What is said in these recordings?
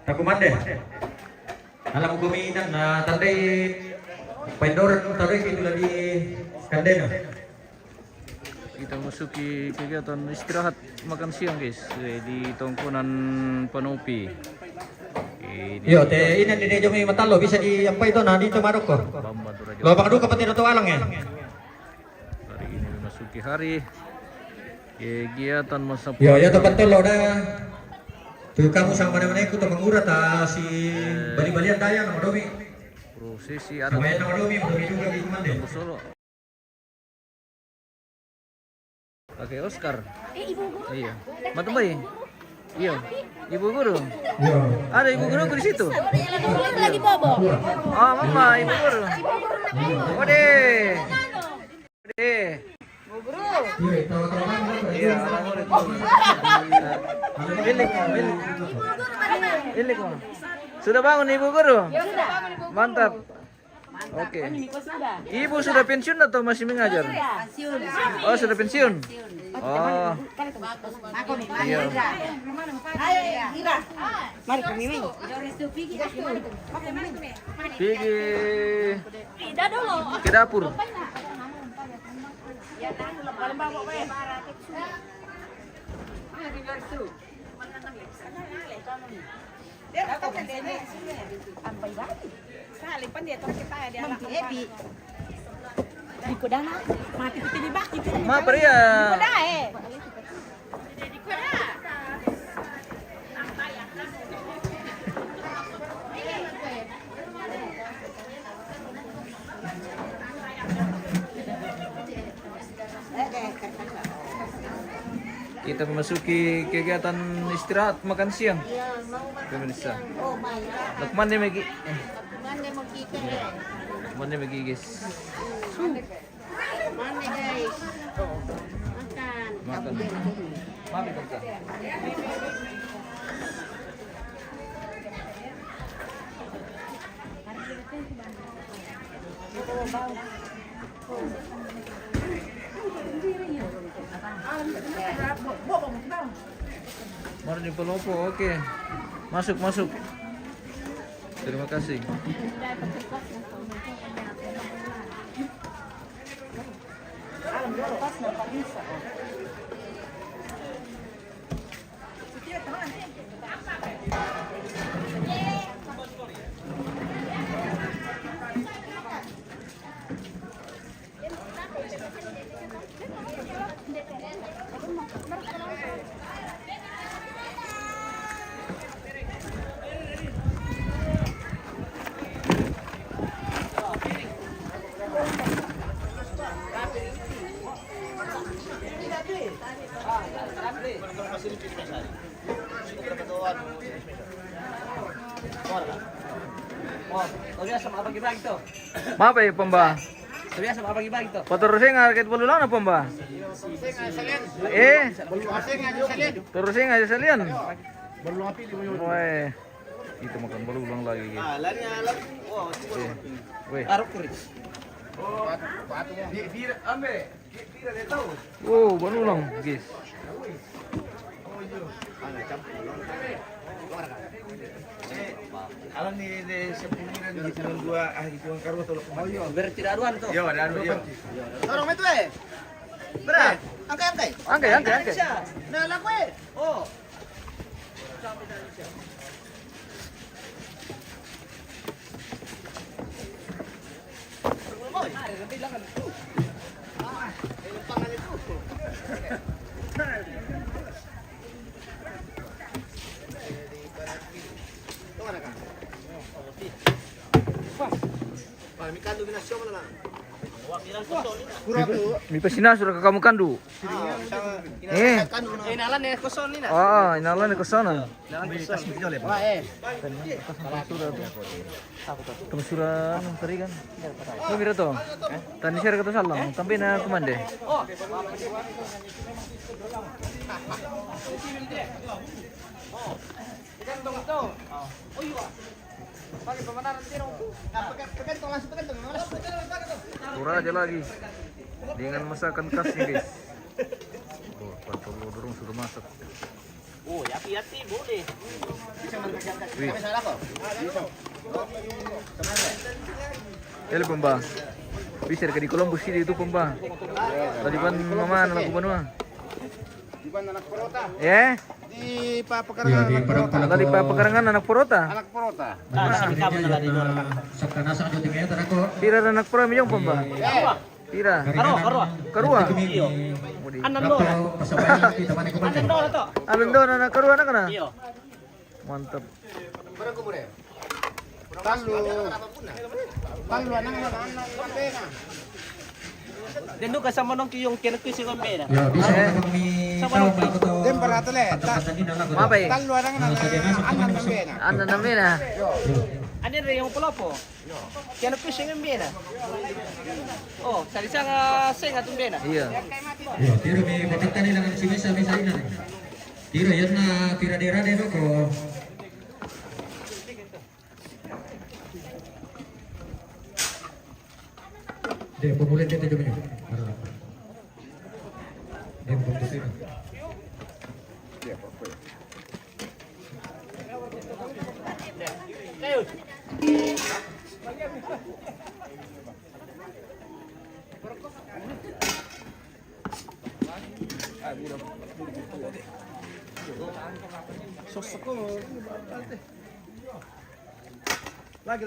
Takumande. Alam ko kuminan na tanday Pandoran tarik itu lagi kandena. Kita masuki kegiatan istirahat makan siang guys di tongkonan Panopi. Yo, te ini di jomi matalo bisa di apa itu nah di Maroko. Lo bang duka pati to alang ya. Hari ini memasuki hari kegiatan masa. Yo, ya tempat lo dah. Tuh kamu sama mana ikut mengurat si bali-balian daya nama domi. Prosesi ada. Sama nama domi juga di Kumande. Solo. Oke, Oscar. Ibu guru. Iya. Mata bayi. Iya. Ibu guru. Yo. Ada ibu guru di situ. Lagi bobo. Oh, mama, ibu guru. Ode. Ode. Iya, tahu-tahu. Iya, milik. Milik. Sudah bangun ibu guru? Mantap. Oke. Ibu sudah pensiun atau masih mengajar? Oh, sudah pensiun. Oh. Iya. Mari kami main. Pergi Tidak dulu. ke dapur. Ma, pria. Kita memasuki kegiatan istirahat makan siang. Pemirsa. Lukman dia magi. Lukman dia magi guys. Makan. Makan kita. Mari di Pelopo, oke. Masuk. Terima kasih. Maaf ya Pemba. Paturusing kahit bululan na Pemba. Turusing aja salian. Weh, itu makan berulang lagi. Weh. Wow, berulang guys. Alam ni sepuluhan di channel 2 ahli tuang karu atau Oh iya, biar tidak aduan tuh. Yo, ada anu yo. Orang itu berat. Angkai. Angkai. Nah, laku Oh. Mi pasina sudah ke kamu kandu. Inalan ya kosong ni Ah, inalan ke sana. Temusuran tadi kan. Ini mira to. Tani share kata salam, tampi na kumande. Murah aja lagi dengan masakan khasnya guys. Oh, telur dorong sudah masak. Oh, hati-hati boleh. Wih. Kami salah kok. Telepon ba? Bisa ka di Columbus City itu pemba. Tadi pan mama anak banua. Di mana anak Porota? Ya? Di Iya, Papakarangan di anak Porota. Tadi pa pekarangan anak Porota. Anak Porota. Sabta nasa ka tingin tara ko. Tira anak Porota miyong pemba. Tira. Karua. Anan do. Pasabayan kita man ko Anan do na to. Alin daw na karua na kana? Iyo. Mantap. Talu. Talu anak pena. Dendo kasama nung yung kinakisi ko pera. Yo, bisa ko kami tahu ko to. Dem barato le. Mapay. Talu anak anak pena. Ano namin ah? Ano rin yung pulo po? Kinakisi ng pera. Oh, salisa nga sing atong pera. Iya. Yo, tiro may patinta nila ng simesa may salina. Tiro yan na tiradera de ko. De, pumulit dito dumi. De, pumulit dito. Kayo. Sosok ko. Lagi.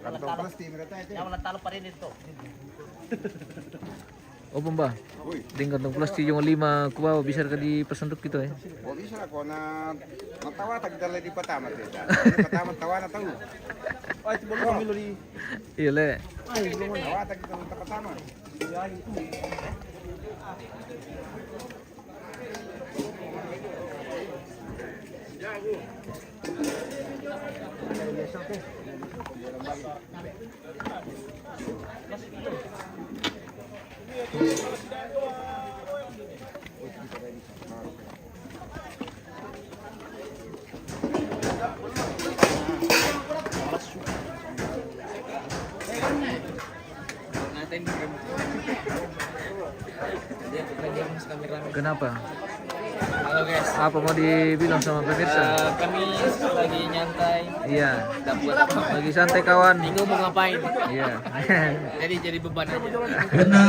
Kantong plastik mereka itu. Yang walang talo pa rin ito. O pemba. Dengan tong plastik yung 5 kubawa bisa ka di pasandok gitu eh. Oh bisa ako na natawa tag dala di patama teta. Patama tawa na tahu. Ay ti bolo milo di. Iya le. Ay bolo tawa tag dala patama. Kenapa? Halo guys. Apa mau dibilang sama pemirsa? Kami lagi nyantai. Iya. Dapat Lagi santai kawan. bingung mau ngapain. Iya. Jadi beban aja. Karena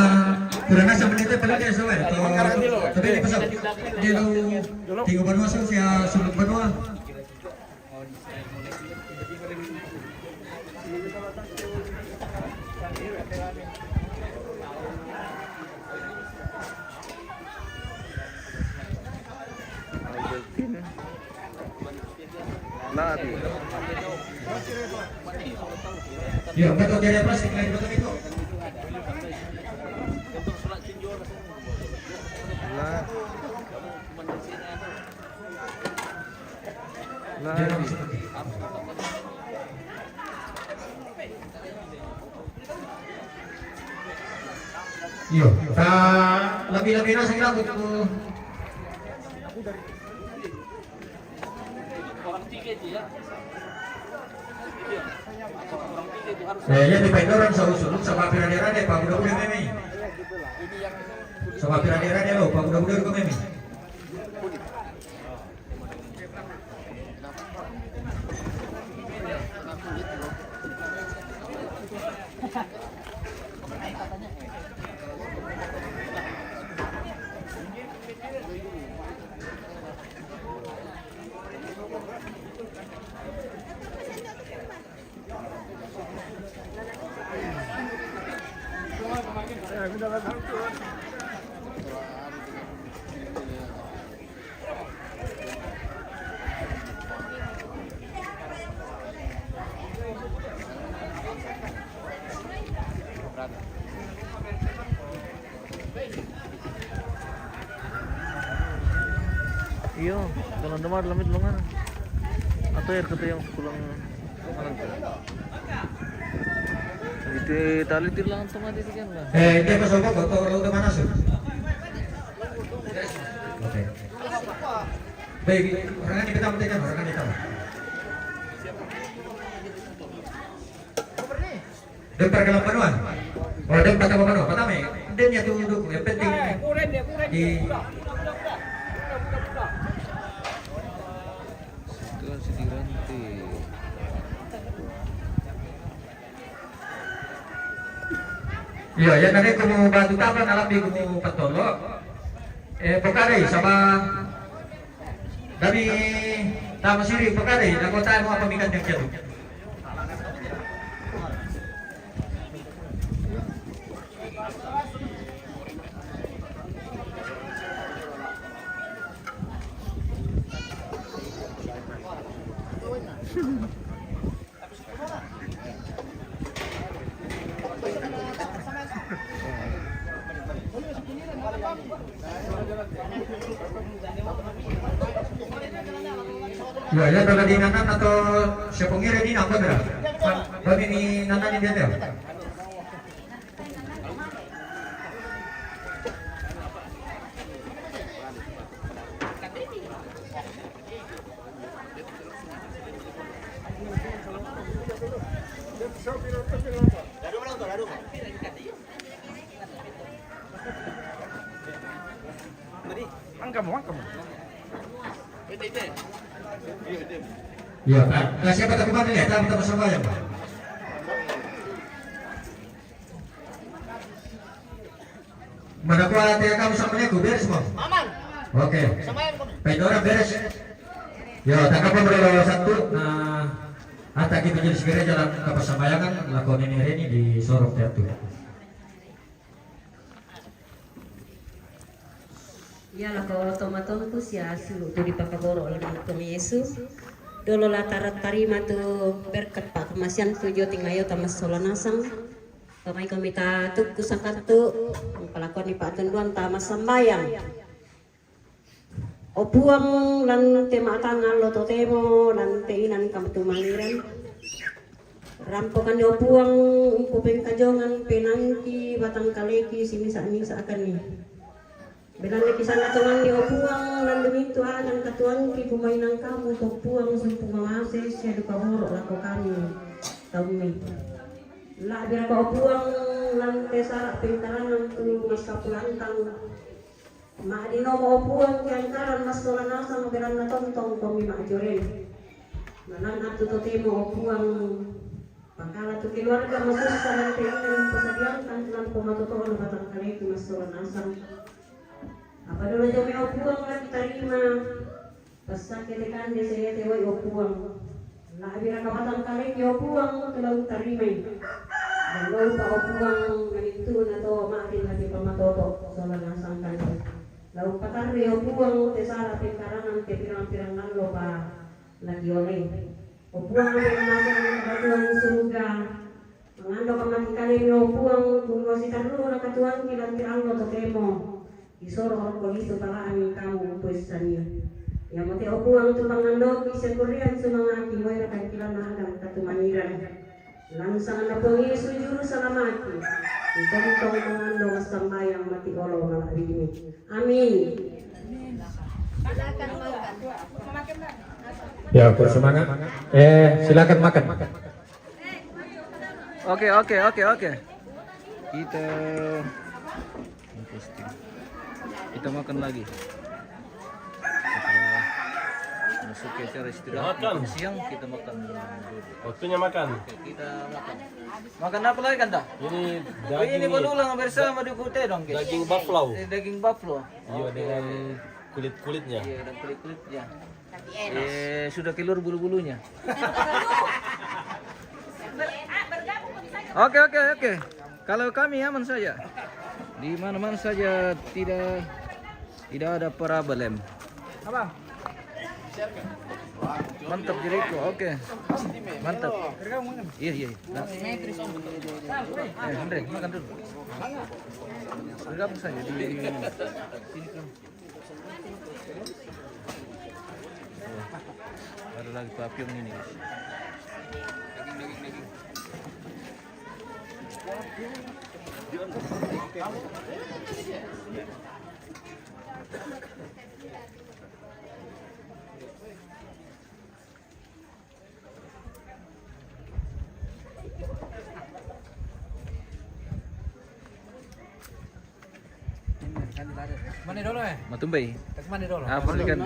kurang asa menit pala dia soal. Tapi di pasal. Dia lu tigo banua siya sulod banua. Lari. Yo, betul dia plastik lagi betul itu. Lari. Yo, lebih-lebih nasi kita untuk Orang tiga itu ya. ya di pendoran sausuluk sama piradera deh, Pak Budak-budak memi. Sama piradera deh lo, Pak Budak-budak juga memi. Iya, kalau demar lamit lungan. Atau air kata yang pulang malam. Itu tali tilang otomatis kan lah. Dia pasal apa? Bapak laut mana sih? Oke. Baik, orang kita mentekan, orang kita. Dokter kelam panuan. Oh, dokter kelam panuan. Pertama, dia nyatu duduk. Yang penting di Iya, yan na rin kung batu taman alam di kung patolo. Pokare sama kami tama siri pokare na tayo mga pamikat ng kero. Ya, ya kalau di nanan atau siapa ngira di apa dah? Bagi ni nanan ini dia. Angkam. Ya, nah siapa tak kemana ya? Kita bersama ya, Pak. Mana kuat ya kamu sama aku beres semua? Aman. Oke. Samayan kami. Pedora beres. Ya, tak apa berlalu satu. Nah, ata kita jadi segera jalan ke Pasambayangan lakon ini di Sorong Teatu. Ya lah kalau tomaton tu sia sulu tu di pakaboro lagi kami Yesus. Dolo la tarima tu berkat pak kemasian tujuh tinggayo tamas solanasang. Pamai kami ta tu kusakat tu palakon ni pak tenduan tamas sambayang. Opuang lan tema tangan lo totemo lan teinan kam tu mangiran. Rampokan di opuang kupeng kajongan penangki batang kaleki simisa akan ni. Bilang lagi sana tuan di opuang dan demi tuan dan katuan ki pemainan kamu opuang sempung mengase saya duka borok lako kami tahu ni. Lah biar kau opuang lan tesara pintaran tu mas kapulantang. Mak di nomo opuang kiantaran mas solanasa ngaberan na tontong kami mak joren. Nanan atu totemo opuang pakala tu keluarga masus salan teinan pasadian kan telan pematotoan batang kaleki mas solanasa. Apa dulu jami opuang lagi tarima pasak ketekan de saya tewai opuang lah bira kamatang kali opuang telau tarima dan lalu pa opuang nganitu na to makin lagi pamatoto soal nasangkan lalu patari opuang tesara pekarangan ke pirang-pirang nalo pa lagi oleh opuang yang nasang katuan surga mengando kamati kali opuang tunggu sitan lu nakatuan kilang pirang lo totemo isoro orang polisi para amin kamu puesannya. Yang mati opuang tu pangando kisah Korean semangati moira kankilan nadam katu maniran. Langsang na pengi sujud salamati. Tong mangando sambayang mati olo malabini. Amin. Ya, bersemangat. Silakan makan. Oke. Kita makan lagi. Setelah masuk ke acara istirahat makan siang, kita makan dulu. Waktunya makan. Oke, kita makan. Makan apa lagi kan dah? Ini Ini berulang bersama di kute dong, guys. daging buffalo. Daging buffalo. Iya, dengan kulit-kulitnya. Iya, dan kulit-kulitnya. Sudah keluar bulu-bulunya. Oke. Kalau kami aman saja. Di mana-mana saja tidak ada problem. Abang. Mantap jeriku. Oke. Mantap. Iya. Nah. Andre, makan dulu. Bergabung saja di sini kan. Ada lagi papillon ini. Mana dulu ya? Matumbay. Mana dulu? Apa ikan?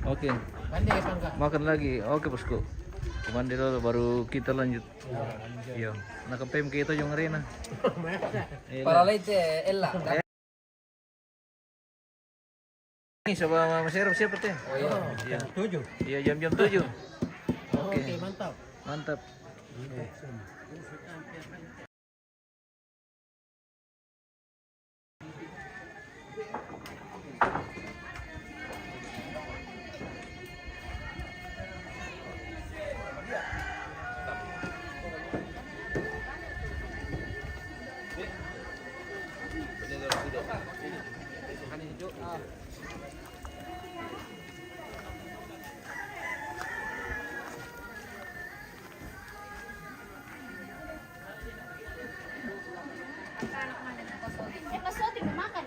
Oke. Mandi ya, Bangka. Makan lagi. Oke, bosku. Mandi dulu baru kita lanjut. Iya. Nak ke PMK itu yung arena. Para late ella. Ini coba Mas Erop siapa teh? Oh iya. Iya. 7. Iya jam-jam 7. Oke, mantap. Mantap.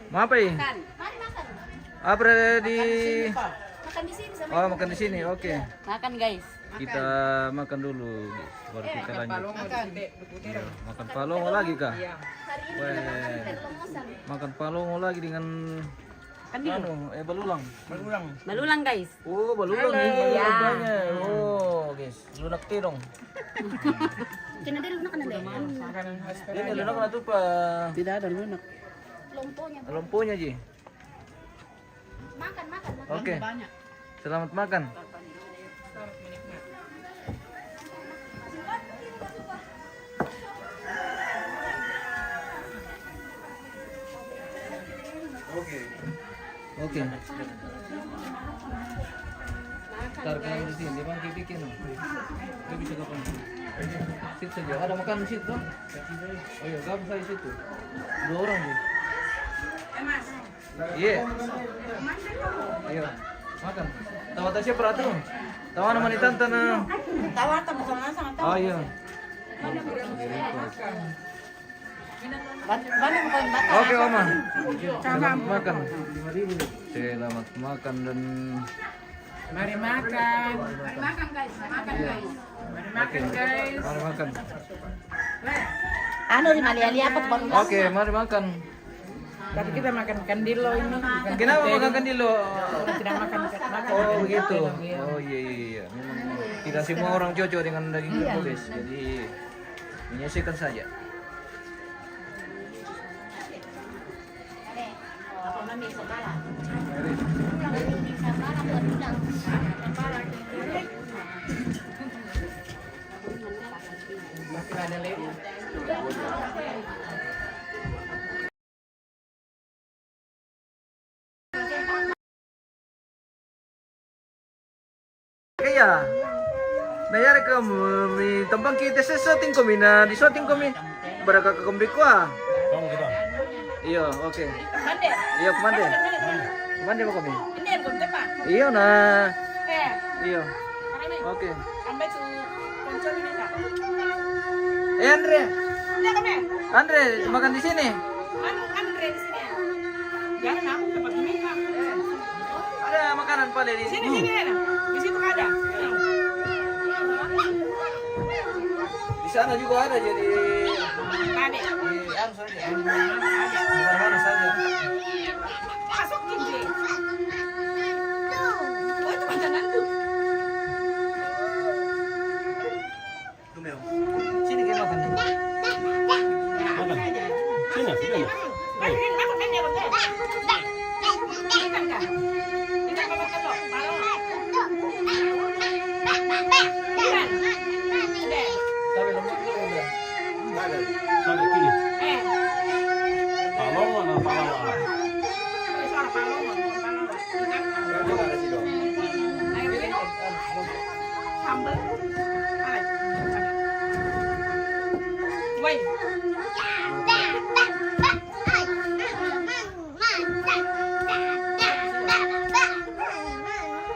Mau apa ya? Mari makan. Apa di Makan di sini sama. Oh, makan di sini. Oke. Makan guys. Kita makan dulu, baru kita lanjut. Iya, makan palongo lagi kah? Hari ini Weh. kita makan ikan lomosan. Makan palongo lagi dengan balulang. Balulang guys. Oh, balulang nih, balulannya. Oh, guys, lunak tidong. Kena dia lunak kan ada. Ini lunak na tuh pa. Tidak ada lunak. Lomponya. Lumpuhnya Ji. Makan. Oke. Selamat makan. Oke. Ntar kalau di sini bang bikin. Dia bisa kapan? Sit saja. Ada makan di situ. Oh iya, kamu saya di situ. 2 orang Bu. Iya. Ayo, makan. Tawa tasya peratu. Tawa naman ni tanta na. Tawa tamu sama sama tawa. Oh iya. Balik bukan bata. Oke, Oma. Selamat makan. Selamat makan dan Mari makan. Guys, makan guys. Oke. Mari makan. Anu di Maliali apa tuh baru? Oke, mari makan. Tapi kita makan kandilo ini. Kenapa makan kandilo? Tidak makan. Oh begitu. Oh iya. Memang tidak semua orang cocok dengan daging kerbau, jadi menyesuaikan saja. Apa mami sekarang? Sekarang buat udang. Ada lagi. Kaya, nayari ka mo, may tambang kita sa shooting ko, na di shooting ko, baraka ka kumbik ko ah. Kamu kita. Iyo, oke. Mande. Iyo, kumande. Kumande mo kami. Ini yang gede pak. Iyo na. Eh, Iyo. Oke. sampai su konco ini kak. Andre. Ini kami. Andre, makan di sini. Andre di sini ya. Jangan aku dapat ini kak. Ada makanan pada di sini. Sini ya. Di situ ada. Di sana juga ada jadi. Ada. Di anu saja. Di mana saja. Masuk gini. Oh itu makanan tuh. Sini kita makan. Makan. Sini, sini. Tapi lemak itu udah. Sana kiri. Palong mana palong?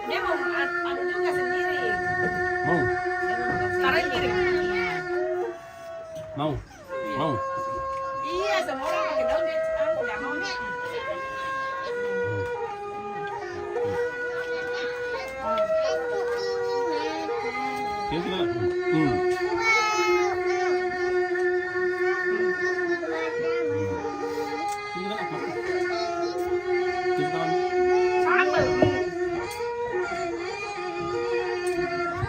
Dia mau adu juga sendiri. Mau, Sekarang kirim. mau, mau. Iya, semua orang pakai daun dia nggak mau nih. Kiri kita. Kiri kita. Kiri kita. Sambal.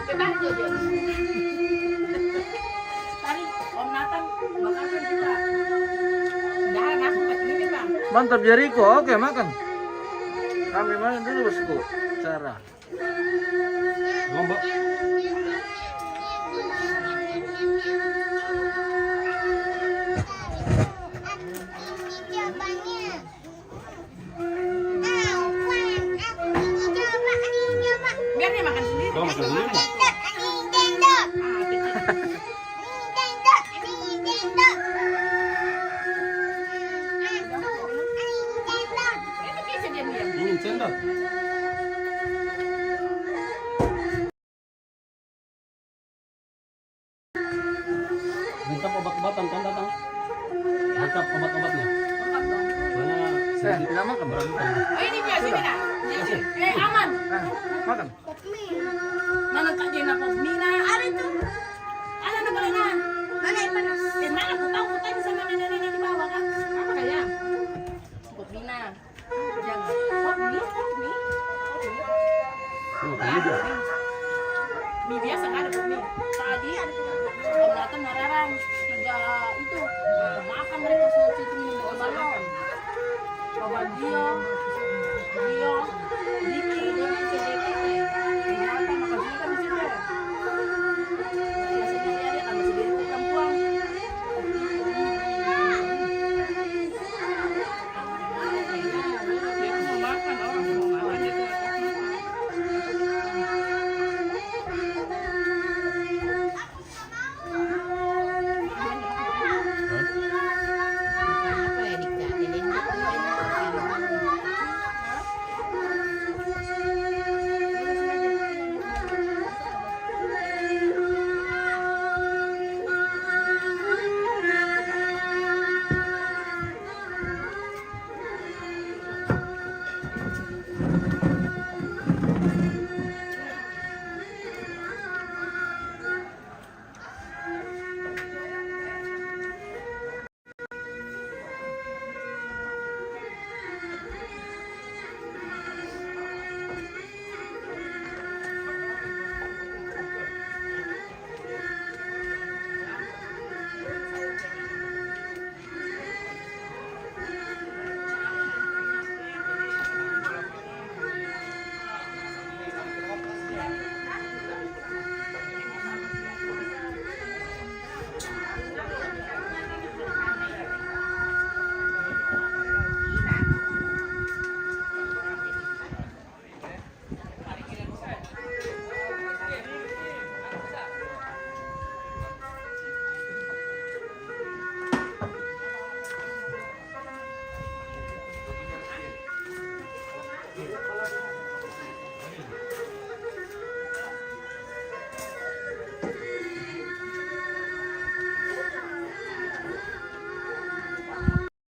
Kita Itu dia. Tadi Om Nathan makan juga. Jangan aku pakai ini bang. Mantap Jericho. Oke, makan. Kami makan dulu bosku. Cara. Lombok. Biar dia makan sendiri. Kau makan sendiri. Ini bisa diam-diam. Ini sendok. Lengkap obat-obatan kan datang. Lengkap obat-obatnya. Mana Saya tidak makan. Oh ini dia sini nak. Aman. Makan. Mana tak dia nak mina? Ada tu. Ada nak boleh nak? Mana yang panas? Mana aku tahu aku tanya sama nenek-nenek di bawah kan? Apa kaya? Pot mina. Jangan. Pot mie. Oh, kamu dia. Mie biasa nggak ada pot mie. Tadi Om Nathan marah 3 itu makan mereka semua situ minum dengan balon. Bawa dia, Diki, dia masih makan juga di situ. Masih sendiri ada, masih sendiri ke perempuan. Dia mau makan, orang mau makan dia tuh.